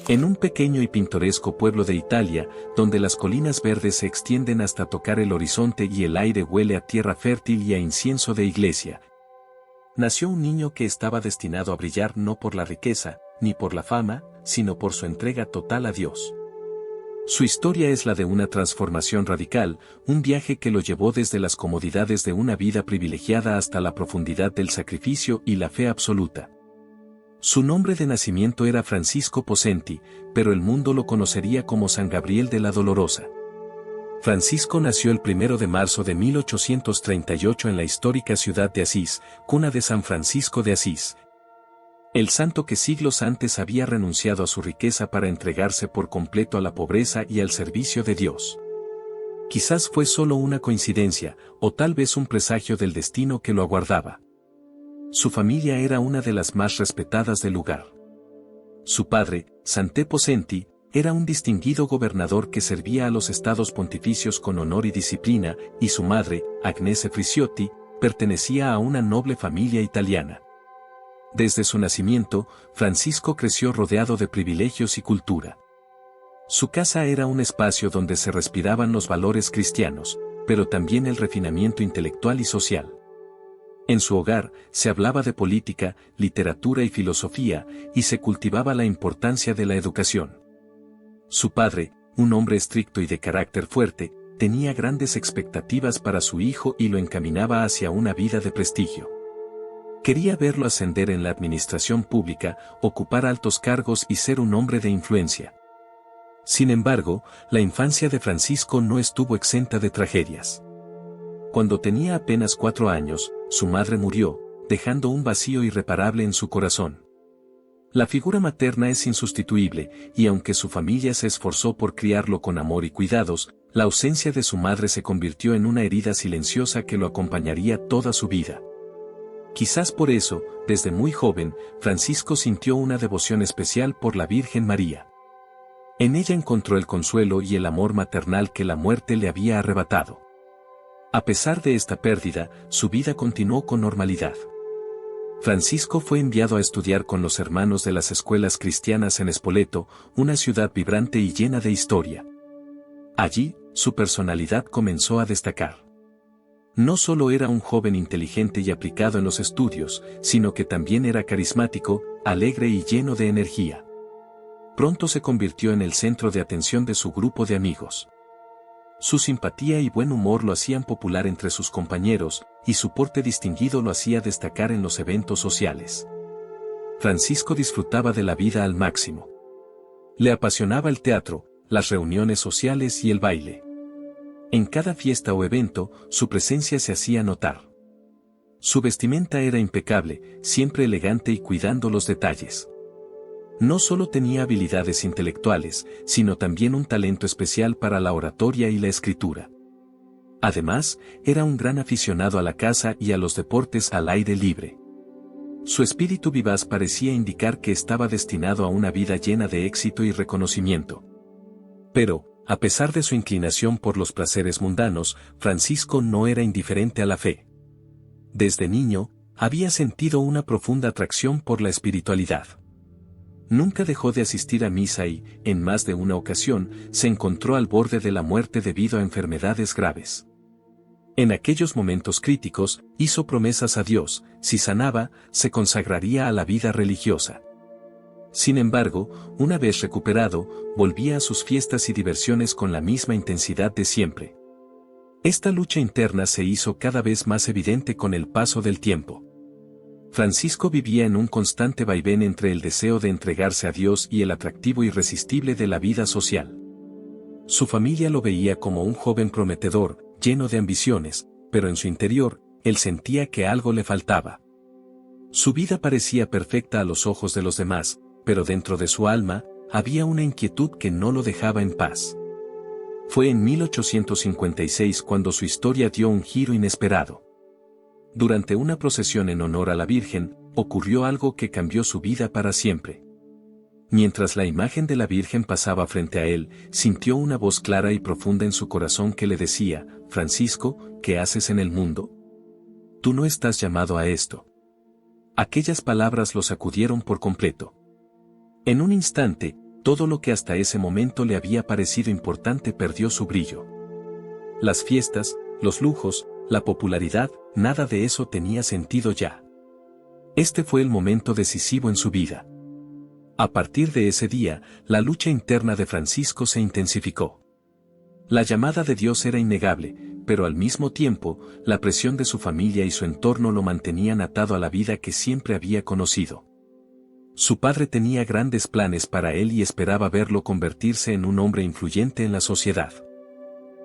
En un pequeño y pintoresco pueblo de Italia, donde las colinas verdes se extienden hasta tocar el horizonte y el aire huele a tierra fértil y a incienso de iglesia, nació un niño que estaba destinado a brillar no por la riqueza, ni por la fama, sino por su entrega total a Dios. Su historia es la de una transformación radical, un viaje que lo llevó desde las comodidades de una vida privilegiada hasta la profundidad del sacrificio y la fe absoluta. Su nombre de nacimiento era Francisco Possenti, pero el mundo lo conocería como San Gabriel de la Dolorosa. Francisco nació el 1 de marzo de 1838 en la histórica ciudad de Asís, cuna de San Francisco de Asís. El santo que siglos antes había renunciado a su riqueza para entregarse por completo a la pobreza y al servicio de Dios. Quizás fue solo una coincidencia, o tal vez un presagio del destino que lo aguardaba. Su familia era una de las más respetadas del lugar. Su padre, Sante Possenti, era un distinguido gobernador que servía a los estados pontificios con honor y disciplina, y su madre, Agnese Friciotti, pertenecía a una noble familia italiana. Desde su nacimiento, Francisco creció rodeado de privilegios y cultura. Su casa era un espacio donde se respiraban los valores cristianos, pero también el refinamiento intelectual y social. En su hogar, se hablaba de política, literatura y filosofía, y se cultivaba la importancia de la educación. Su padre, un hombre estricto y de carácter fuerte, tenía grandes expectativas para su hijo y lo encaminaba hacia una vida de prestigio. Quería verlo ascender en la administración pública, ocupar altos cargos y ser un hombre de influencia. Sin embargo, la infancia de Francisco no estuvo exenta de tragedias. Cuando tenía apenas 4 años, su madre murió, dejando un vacío irreparable en su corazón. La figura materna es insustituible, y aunque su familia se esforzó por criarlo con amor y cuidados, la ausencia de su madre se convirtió en una herida silenciosa que lo acompañaría toda su vida. Quizás por eso, desde muy joven, Francisco sintió una devoción especial por la Virgen María. En ella encontró el consuelo y el amor maternal que la muerte le había arrebatado. A pesar de esta pérdida, su vida continuó con normalidad. Francisco fue enviado a estudiar con los hermanos de las escuelas cristianas en Spoleto, una ciudad vibrante y llena de historia. Allí, su personalidad comenzó a destacar. No solo era un joven inteligente y aplicado en los estudios, sino que también era carismático, alegre y lleno de energía. Pronto se convirtió en el centro de atención de su grupo de amigos. Su simpatía y buen humor lo hacían popular entre sus compañeros, y su porte distinguido lo hacía destacar en los eventos sociales. Francisco disfrutaba de la vida al máximo. Le apasionaba el teatro, las reuniones sociales y el baile. En cada fiesta o evento, su presencia se hacía notar. Su vestimenta era impecable, siempre elegante y cuidando los detalles. No solo tenía habilidades intelectuales, sino también un talento especial para la oratoria y la escritura. Además, era un gran aficionado a la caza y a los deportes al aire libre. Su espíritu vivaz parecía indicar que estaba destinado a una vida llena de éxito y reconocimiento. Pero, a pesar de su inclinación por los placeres mundanos, Francisco no era indiferente a la fe. Desde niño, había sentido una profunda atracción por la espiritualidad. Nunca dejó de asistir a misa y, en más de una ocasión, se encontró al borde de la muerte debido a enfermedades graves. En aquellos momentos críticos, hizo promesas a Dios: si sanaba, se consagraría a la vida religiosa. Sin embargo, una vez recuperado, volvía a sus fiestas y diversiones con la misma intensidad de siempre. Esta lucha interna se hizo cada vez más evidente con el paso del tiempo. Francisco vivía en un constante vaivén entre el deseo de entregarse a Dios y el atractivo irresistible de la vida social. Su familia lo veía como un joven prometedor, lleno de ambiciones, pero en su interior, él sentía que algo le faltaba. Su vida parecía perfecta a los ojos de los demás, pero dentro de su alma, había una inquietud que no lo dejaba en paz. Fue en 1856 cuando su historia dio un giro inesperado. Durante una procesión en honor a la Virgen, ocurrió algo que cambió su vida para siempre. Mientras la imagen de la Virgen pasaba frente a él, sintió una voz clara y profunda en su corazón que le decía: «Francisco, ¿qué haces en el mundo? Tú no estás llamado a esto». Aquellas palabras lo sacudieron por completo. En un instante, todo lo que hasta ese momento le había parecido importante perdió su brillo. Las fiestas, los lujos, la popularidad, nada de eso tenía sentido ya. Este fue el momento decisivo en su vida. A partir de ese día, la lucha interna de Francisco se intensificó. La llamada de Dios era innegable, pero al mismo tiempo, la presión de su familia y su entorno lo mantenían atado a la vida que siempre había conocido. Su padre tenía grandes planes para él y esperaba verlo convertirse en un hombre influyente en la sociedad.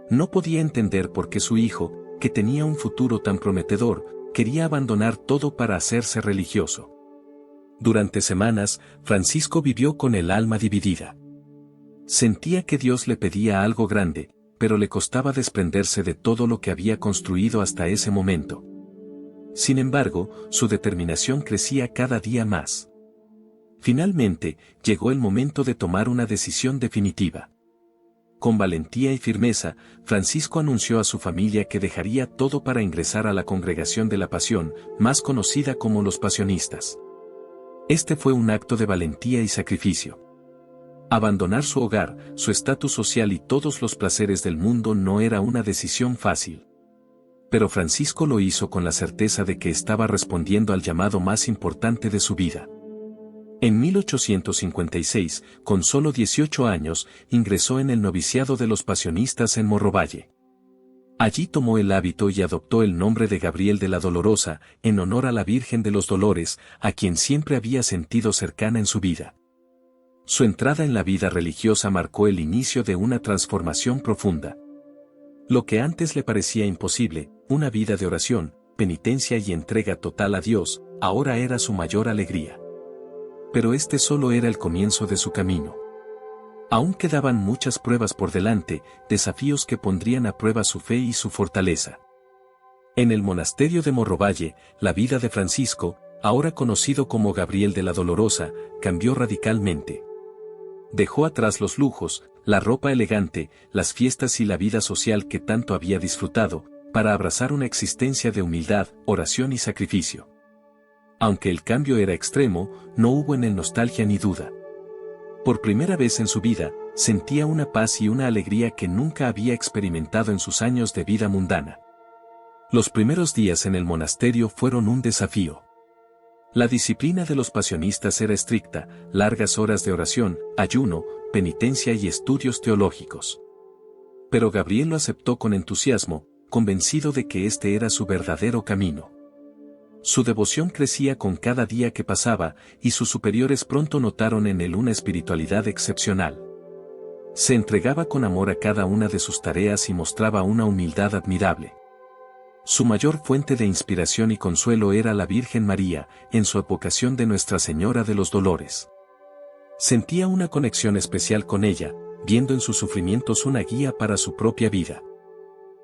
No podía entender por qué su hijo, que tenía un futuro tan prometedor, quería abandonar todo para hacerse religioso. Durante semanas, Francisco vivió con el alma dividida. Sentía que Dios le pedía algo grande, pero le costaba desprenderse de todo lo que había construido hasta ese momento. Sin embargo, su determinación crecía cada día más. Finalmente, llegó el momento de tomar una decisión definitiva. Con valentía y firmeza, Francisco anunció a su familia que dejaría todo para ingresar a la Congregación de la Pasión, más conocida como los Pasionistas. Este fue un acto de valentía y sacrificio. Abandonar su hogar, su estatus social y todos los placeres del mundo no era una decisión fácil. Pero Francisco lo hizo con la certeza de que estaba respondiendo al llamado más importante de su vida. En 1856, con solo 18 años, ingresó en el noviciado de los Pasionistas en Morrovalle. Allí tomó el hábito y adoptó el nombre de Gabriel de la Dolorosa, en honor a la Virgen de los Dolores, a quien siempre había sentido cercana en su vida. Su entrada en la vida religiosa marcó el inicio de una transformación profunda. Lo que antes le parecía imposible, una vida de oración, penitencia y entrega total a Dios, ahora era su mayor alegría. Pero este solo era el comienzo de su camino. Aún quedaban muchas pruebas por delante, desafíos que pondrían a prueba su fe y su fortaleza. En el monasterio de Morrovalle, la vida de Francisco, ahora conocido como Gabriel de la Dolorosa, cambió radicalmente. Dejó atrás los lujos, la ropa elegante, las fiestas y la vida social que tanto había disfrutado, para abrazar una existencia de humildad, oración y sacrificio. Aunque el cambio era extremo, no hubo en él nostalgia ni duda. Por primera vez en su vida, sentía una paz y una alegría que nunca había experimentado en sus años de vida mundana. Los primeros días en el monasterio fueron un desafío. La disciplina de los pasionistas era estricta, largas horas de oración, ayuno, penitencia y estudios teológicos. Pero Gabriel lo aceptó con entusiasmo, convencido de que este era su verdadero camino. Su devoción crecía con cada día que pasaba, y sus superiores pronto notaron en él una espiritualidad excepcional. Se entregaba con amor a cada una de sus tareas y mostraba una humildad admirable. Su mayor fuente de inspiración y consuelo era la Virgen María, en su advocación de Nuestra Señora de los Dolores. Sentía una conexión especial con ella, viendo en sus sufrimientos una guía para su propia vida.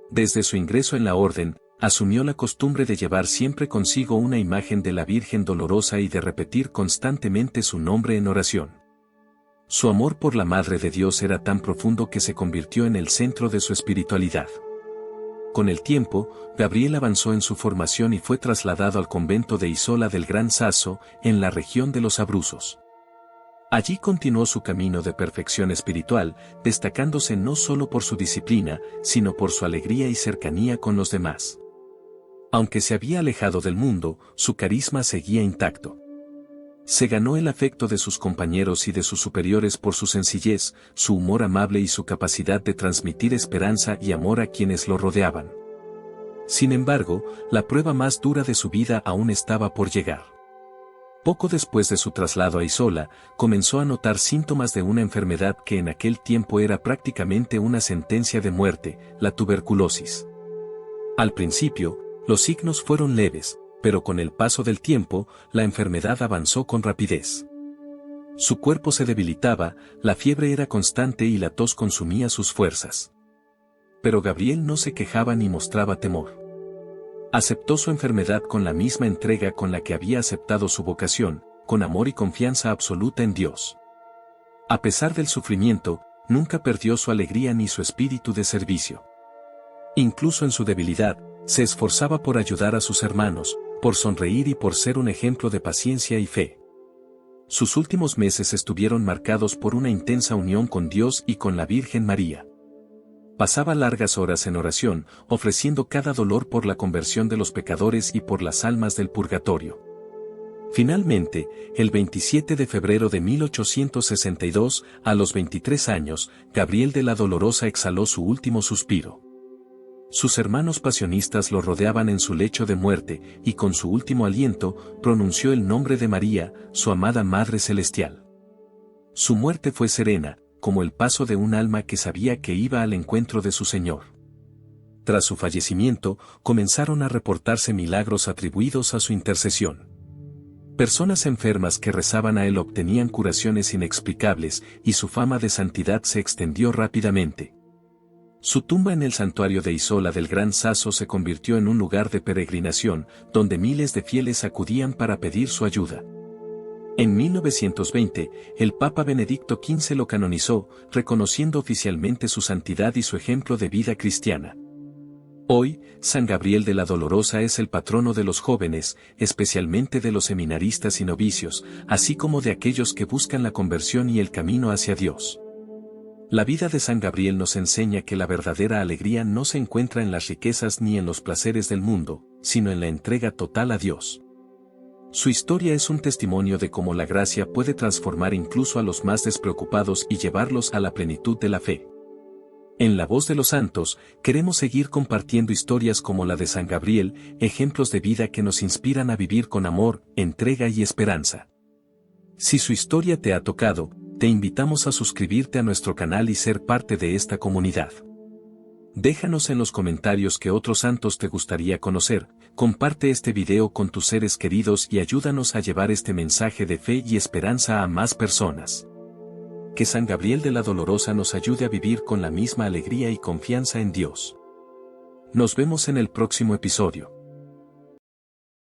Desde su ingreso en la orden, asumió la costumbre de llevar siempre consigo una imagen de la Virgen Dolorosa y de repetir constantemente su nombre en oración. Su amor por la Madre de Dios era tan profundo que se convirtió en el centro de su espiritualidad. Con el tiempo, Gabriel avanzó en su formación y fue trasladado al convento de Isola del Gran Sasso, en la región de los Abruzos. Allí continuó su camino de perfección espiritual, destacándose no solo por su disciplina, sino por su alegría y cercanía con los demás. Aunque se había alejado del mundo, su carisma seguía intacto. Se ganó el afecto de sus compañeros y de sus superiores por su sencillez, su humor amable y su capacidad de transmitir esperanza y amor a quienes lo rodeaban. Sin embargo, la prueba más dura de su vida aún estaba por llegar. Poco después de su traslado a Isola, comenzó a notar síntomas de una enfermedad que en aquel tiempo era prácticamente una sentencia de muerte, la tuberculosis. Al principio, los signos fueron leves, pero con el paso del tiempo, la enfermedad avanzó con rapidez. Su cuerpo se debilitaba, la fiebre era constante y la tos consumía sus fuerzas. Pero Gabriel no se quejaba ni mostraba temor. Aceptó su enfermedad con la misma entrega con la que había aceptado su vocación, con amor y confianza absoluta en Dios. A pesar del sufrimiento, nunca perdió su alegría ni su espíritu de servicio. Incluso en su debilidad, se esforzaba por ayudar a sus hermanos, por sonreír y por ser un ejemplo de paciencia y fe. Sus últimos meses estuvieron marcados por una intensa unión con Dios y con la Virgen María. Pasaba largas horas en oración, ofreciendo cada dolor por la conversión de los pecadores y por las almas del purgatorio. Finalmente, el 27 de febrero de 1862, a los 23 años, Gabriel de la Dolorosa exhaló su último suspiro. Sus hermanos pasionistas lo rodeaban en su lecho de muerte, y con su último aliento, pronunció el nombre de María, su amada Madre Celestial. Su muerte fue serena, como el paso de un alma que sabía que iba al encuentro de su Señor. Tras su fallecimiento, comenzaron a reportarse milagros atribuidos a su intercesión. Personas enfermas que rezaban a él obtenían curaciones inexplicables, y su fama de santidad se extendió rápidamente. Su tumba en el santuario de Isola del Gran Sasso se convirtió en un lugar de peregrinación, donde miles de fieles acudían para pedir su ayuda. En 1920, el Papa Benedicto XV lo canonizó, reconociendo oficialmente su santidad y su ejemplo de vida cristiana. Hoy, San Gabriel de la Dolorosa es el patrono de los jóvenes, especialmente de los seminaristas y novicios, así como de aquellos que buscan la conversión y el camino hacia Dios. La vida de San Gabriel nos enseña que la verdadera alegría no se encuentra en las riquezas ni en los placeres del mundo, sino en la entrega total a Dios. Su historia es un testimonio de cómo la gracia puede transformar incluso a los más despreocupados y llevarlos a la plenitud de la fe. En La Voz de los Santos, queremos seguir compartiendo historias como la de San Gabriel, ejemplos de vida que nos inspiran a vivir con amor, entrega y esperanza. Si su historia te ha tocado, te invitamos a suscribirte a nuestro canal y ser parte de esta comunidad. Déjanos en los comentarios qué otros santos te gustaría conocer, comparte este video con tus seres queridos y ayúdanos a llevar este mensaje de fe y esperanza a más personas. Que San Gabriel de la Dolorosa nos ayude a vivir con la misma alegría y confianza en Dios. Nos vemos en el próximo episodio.